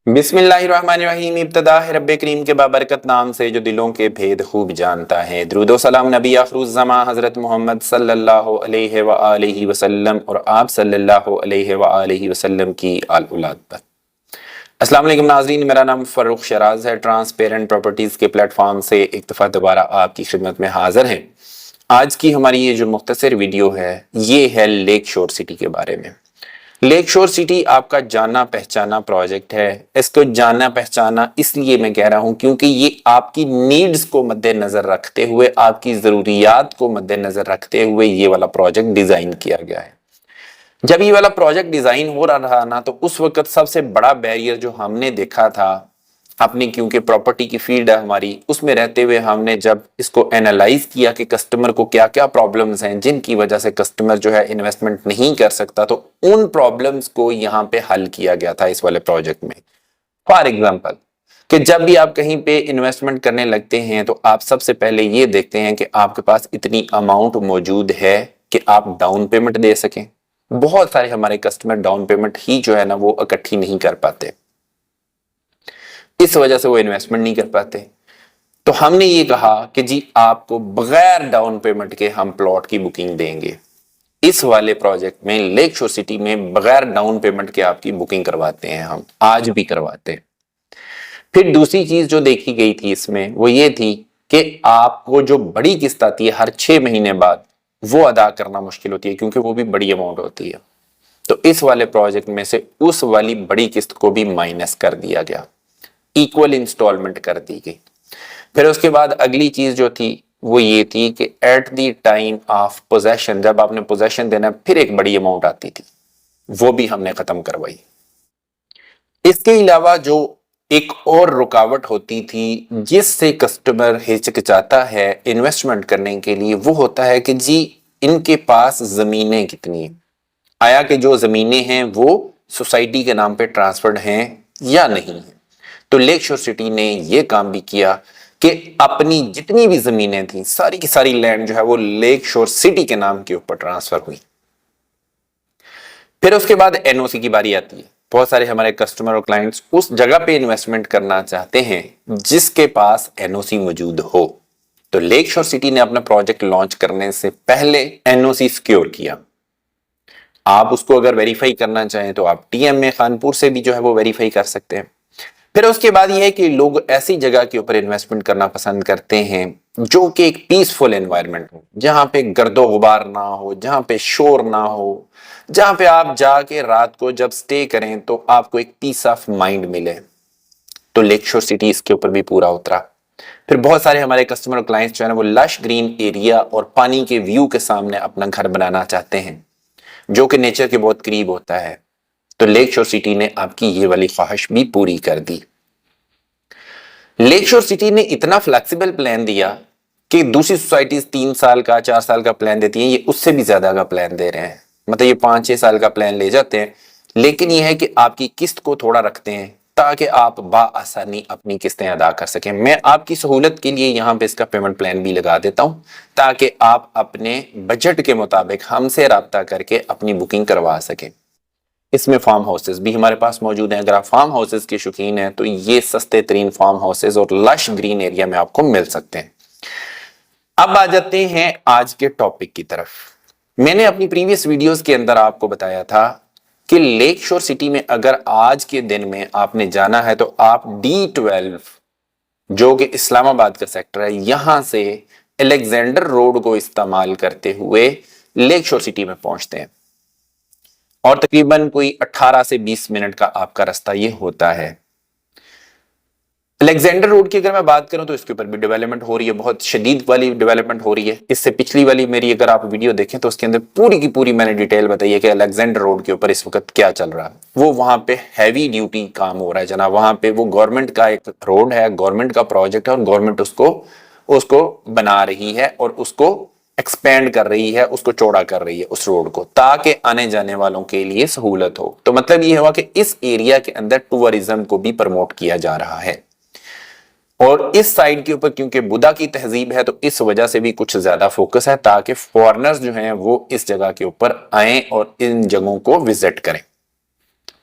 बिस्मिल्लाहिर्रहमानिर्रहीम। इब्तिदा है रब्बे करीम के बाबरकत नाम से जो दिलों के भेद खूब जानता है। दुरूद व सलाम नबी आखिरुज़्ज़मा हज़रत मोहम्मद सल्लल्लाहु अलैहि व आलिहि वसल्लम और आप सल्लल्लाहु अलैहि व आलिहि वसल्लम की आल औलाद पर। अस्सलाम वालेकुम नाज़रीन, मेरा नाम फ़र्रुख शराज है। ट्रांसपेरेंट प्रॉपर्टीज़ के प्लेटफॉर्म से एक दफ़ा दोबारा आपकी खिदमत में हाजिर है। आज की हमारी ये जो मुख्तसर वीडियो है ये है लेक शोर सिटी के बारे में। लेक शोर सिटी आपका जाना पहचाना प्रोजेक्ट है। इसको जाना पहचाना इसलिए मैं कह रहा हूं क्योंकि ये आपकी नीड्स को मद्देनजर रखते हुए, आपकी जरूरियात को मद्देनजर रखते हुए ये वाला प्रोजेक्ट डिजाइन किया गया है। जब ये वाला प्रोजेक्ट डिजाइन हो रहा ना, तो उस वक्त सबसे बड़ा बैरियर जो हमने देखा था अपनी, क्योंकि प्रॉपर्टी की फील्ड है हमारी, उसमें रहते हुए हमने जब इसको एनालाइज किया कि कस्टमर को क्या क्या प्रॉब्लम्स हैं जिनकी वजह से कस्टमर जो है इन्वेस्टमेंट नहीं कर सकता, तो उन प्रॉब्लम्स को यहाँ पे हल किया गया था इस वाले प्रोजेक्ट में। फॉर एग्जाम्पल कि जब भी आप कहीं पे इन्वेस्टमेंट करने लगते हैं तो आप सबसे पहले ये देखते हैं कि आपके पास इतनी अमाउंट मौजूद है कि आप डाउन पेमेंट दे सकें। बहुत सारे हमारे कस्टमर डाउन पेमेंट ही जो है ना वो इकट्ठी नहीं कर पाते, इस वजह से वो इन्वेस्टमेंट नहीं कर पाते। तो हमने ये कहा कि जी आपको बगैर डाउन पेमेंट के हम प्लॉट की बुकिंग देंगे। इस वाले प्रोजेक्ट में लेक शोर सिटी में बगैर डाउन पेमेंट के आपकी बुकिंग करवाते हैं, हम आज भी करवाते हैं। फिर दूसरी चीज जो देखी गई थी इसमें वो ये थी कि आपको जो बड़ी किस्त आती है हर 6 महीने बाद, वो अदा करना मुश्किल होती है क्योंकि वो भी बड़ी अमाउंट होती है। तो इस वाले प्रोजेक्ट में से उस वाली बड़ी किस्त को भी माइनस कर दिया गया, इक्वल इंस्टॉलमेंट कर दी गई। फिर उसके बाद अगली चीज जो थी वो ये थी कि at the time of possession, जब आपने पोजेशन देना फिर एक बड़ी अमाउंट आती थी, वो भी हमने खत्म करवाई। इसके अलावा जो एक और रुकावट होती थी जिससे कस्टमर हिचकिचाता है इन्वेस्टमेंट करने के लिए, वो होता है कि जी इनके पास जमीनें कितनी हैं, आया कि जो जमीनें हैं वो सोसाइटी के नाम पे ट्रांसफर्ड हैं या नहीं है। तो लेक शोर सिटी ने ये काम भी किया कि अपनी जितनी भी जमीनें थी सारी की सारी लैंड जो है वो लेक शोर सिटी के नाम के ऊपर ट्रांसफर हुई। फिर उसके बाद एनओसी की बारी आती है। बहुत सारे हमारे कस्टमर और क्लाइंट्स उस जगह पे इन्वेस्टमेंट करना चाहते हैं जिसके पास एनओसी मौजूद हो। तो लेक शोर सिटी ने अपना प्रोजेक्ट लॉन्च करने से पहले एनओसी सिक्योर किया। आप उसको अगर वेरीफाई करना चाहें तो आप टीएमए खानपुर से भी जो है वो वेरीफाई कर सकते हैं। फिर उसके बाद यह है कि लोग ऐसी जगह के ऊपर इन्वेस्टमेंट करना पसंद करते हैं जो कि एक पीसफुल एनवायरनमेंट हो, जहां पे गर्दो गुबार ना हो, जहां पे शोर ना हो, जहां पे आप जाके रात को जब स्टे करें तो आपको एक पीस ऑफ माइंड मिले। तो लेक शोर सिटी इसके ऊपर भी पूरा उतरा। फिर बहुत सारे हमारे कस्टमर और क्लाइंट्स जो है ना वो लश ग्रीन एरिया और पानी के व्यू के सामने अपना घर बनाना चाहते हैं जो कि नेचर के बहुत करीब होता है। तो लेक शोर सिटी ने आपकी ये वाली ख्वाहिश भी पूरी कर दी। लेक शोर सिटी ने इतना फ्लेक्सिबल प्लान दिया कि दूसरी सोसाइटीज 3 साल का 4 साल का प्लान देती हैं, ये उससे भी ज्यादा का प्लान दे रहे हैं। मतलब ये 5-6 साल का प्लान ले जाते हैं, लेकिन ये है कि आपकी किस्त को थोड़ा रखते हैं ताकि आप बाआसानी अपनी किस्तें अदा कर सकें। मैं आपकी सहूलत के लिए यहाँ पे इसका पेमेंट प्लान भी लगा देता हूँ ताकि आप अपने बजट के मुताबिक हमसे राब्ता करके अपनी बुकिंग करवा सकें। इसमें फार्म हाउसेस भी हमारे पास मौजूद हैं। अगर आप फार्म हाउसेस के शौकीन हैं तो ये सस्ते तरीन फार्म हाउसेस और लश ग्रीन एरिया में आपको मिल सकते हैं। अब आ जाते हैं आज के टॉपिक की तरफ। मैंने अपनी प्रीवियस वीडियोस के अंदर आपको बताया था कि लेक शोर सिटी में अगर आज के दिन में आपने जाना है तो आप D12 जो कि इस्लामाबाद का सेक्टर है, यहां से अलेक्जेंडर रोड को इस्तेमाल करते हुए लेक शोर सिटी में पहुंचते हैं और तकरीबन कोई 18 से 20 मिनट का आपका रास्ता ये होता है। अलेक्जेंडर रोड की अगर मैं बात करूं तो इसके ऊपर भी डेवलपमेंट हो रही है, बहुत शदीद वाली डेवलपमेंट हो रही है। इससे पिछली वाली मेरी अगर आप वीडियो देखें तो उसके अंदर पूरी की पूरी मैंने डिटेल बताई है कि अलेक्जेंडर रोड के ऊपर इस वक्त क्या चल रहा है। वो वहां पे हैवी ड्यूटी काम हो रहा है जनाब। वहां पे वो गवर्नमेंट का एक रोड है, गवर्नमेंट का प्रोजेक्ट है और गवर्नमेंट उसको बना रही है और उसको एक्सपेंड कर रही है, उसको चौड़ा कर रही है उस रोड को, ताकि आने जाने वालों के लिए सहूलत हो। तो मतलब ये हुआ कि इस एरिया के अंदर टूरिज्म को भी प्रमोट किया जा रहा है और इस साइड के ऊपर क्योंकि बुद्धा की तहजीब है तो इस वजह से भी कुछ ज्यादा फोकस है ताकि फॉरेनर्स जो हैं वो इस जगह के ऊपर आए और इन जगहों को विजिट करें।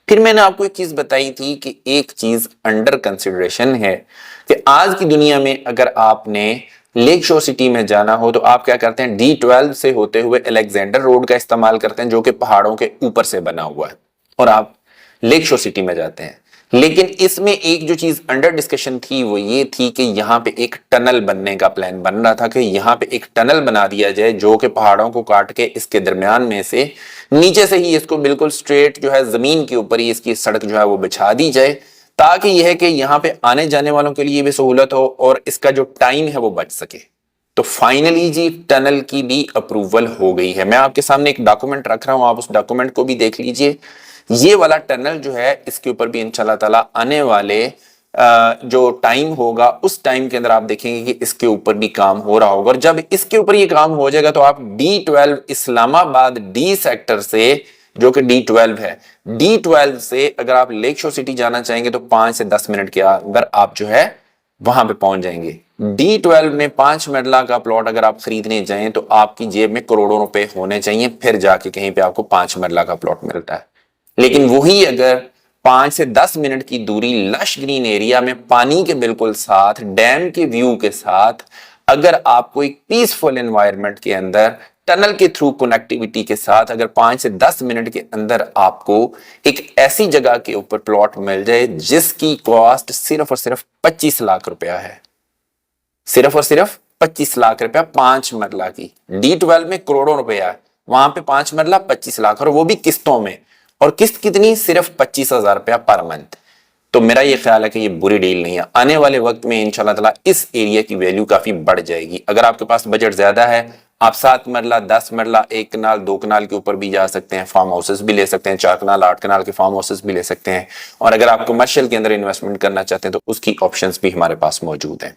फिर मैंने आपको एक चीज बताई थी कि एक चीज अंडर कंसिडरेशन है कि आज की दुनिया में अगर आपने लेक शोर सिटी में जाना हो तो आप क्या करते हैं, D12 से होते हुए अलेक्जेंडर रोड का इस्तेमाल करते हैं जो कि पहाड़ों के ऊपर से बना हुआ है, और आप लेक शोर सिटी में जाते हैं। लेकिन इसमें एक जो चीज अंडर डिस्कशन थी वो ये थी कि यहाँ पे एक टनल बनने का प्लान बन रहा था कि यहाँ पे एक टनल बना दिया जाए जो कि पहाड़ों को काट के इसके दरमियान में से नीचे से ही इसको बिल्कुल स्ट्रेट जो है जमीन के ऊपर ही इसकी सड़क जो है वो बिछा दी जाए, ताकि यह है कि यहाँ पे आने जाने वालों के लिए भी सहूलत हो और इसका जो टाइम है वो बच सके। तो फाइनली जी टनल की भी अप्रूवल हो गई है। मैं आपके सामने एक डॉक्यूमेंट रख रहा हूं, आप उस डॉक्यूमेंट को भी देख लीजिए। ये वाला टनल जो है इसके ऊपर भी इंशाल्लाह ताला आने वाले जो टाइम होगा उस टाइम के अंदर आप देखेंगे कि इसके ऊपर भी काम हो रहा होगा, और जब इसके ऊपर ये काम हो जाएगा तो आप D12 इस्लामाबाद D सेक्टर से, जो कि D12 है, D12 से अगर आप लेक शोर सिटी जाना चाहेंगे तो 5 से 10 मिनट के अंदर आप जो है वहां पे पहुंच जाएंगे। D12 में 5 मरला का प्लॉट अगर आप खरीदने जाएं तो आपकी जेब में करोड़ों रुपए होने चाहिए, फिर जाके कहीं पे आपको 5 मरला का प्लॉट मिलता है। लेकिन वही अगर 5 से 10 मिनट की दूरी लश ग्रीन एरिया में पानी के बिल्कुल साथ, डैम के व्यू के साथ, अगर आपको एक पीसफुल एनवायरनमेंट के अंदर टनल के थ्रू कनेक्टिविटी के साथ अगर 5 से 10 मिनट के अंदर आपको एक ऐसी जगह के ऊपर प्लॉट मिल जाए जिसकी कॉस्ट सिर्फ और सिर्फ 25 लाख रुपया है, सिर्फ और सिर्फ 25 लाख रुपया 5 मरला की। D12 में करोड़ों रुपया है, वहां पे 5 मरला 25 लाख, और वो भी किस्तों में, और किस्त कितनी, सिर्फ 25,000 रुपया पर मंथ। तो मेरा ये ख्याल है कि ये बुरी डील नहीं है। आने वाले वक्त में इंशाल्लाह ताला इस एरिया की वैल्यू काफी बढ़ जाएगी। अगर आपके पास बजट ज्यादा है, आप 7 मरला 10 मरला 1 कनाल 2 कनाल के ऊपर भी जा सकते हैं, फार्म हाउसेस भी ले सकते हैं, 4 कनाल 8 कनाल के फार्म हाउसेस भी ले सकते हैं, और अगर आप कमर्शियल के अंदर इन्वेस्टमेंट करना चाहते हैं तो उसकी ऑप्शंस भी हमारे पास मौजूद हैं।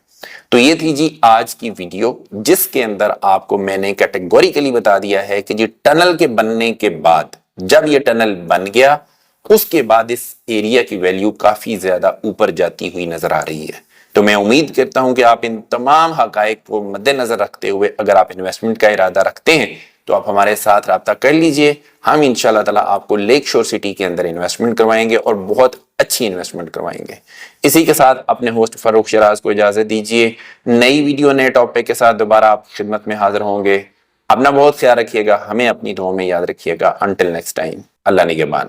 तो ये थी जी आज की वीडियो, जिसके अंदर आपको मैंने कैटेगोरिकली बता दिया है कि जी टनल के बनने के बाद, जब ये टनल बन गया उसके बाद इस एरिया की वैल्यू काफी ज्यादा ऊपर जाती हुई नजर आ रही है। तो मैं उम्मीद करता हूं कि आप इन तमाम हकायक को मद्देनजर रखते हुए अगर आप इन्वेस्टमेंट का इरादा रखते हैं तो आप हमारे साथ राब्ता कर लीजिए। हम इंशाल्लाह ताला आपको लेक शोर सिटी के अंदर इन्वेस्टमेंट करवाएंगे और बहुत अच्छी इन्वेस्टमेंट करवाएंगे। इसी के साथ अपने होस्ट फारूक शराज को इजाजत दीजिए। नई वीडियो नए टॉपिक के साथ दोबारा आपकी खिदमत में हाजिर होंगे। अपना बहुत ख्याल रखिएगा, हमें अपनी दुआओं में याद रखिएगा। अंटिल नेक्स्ट टाइम, अल्लाह निगहबान।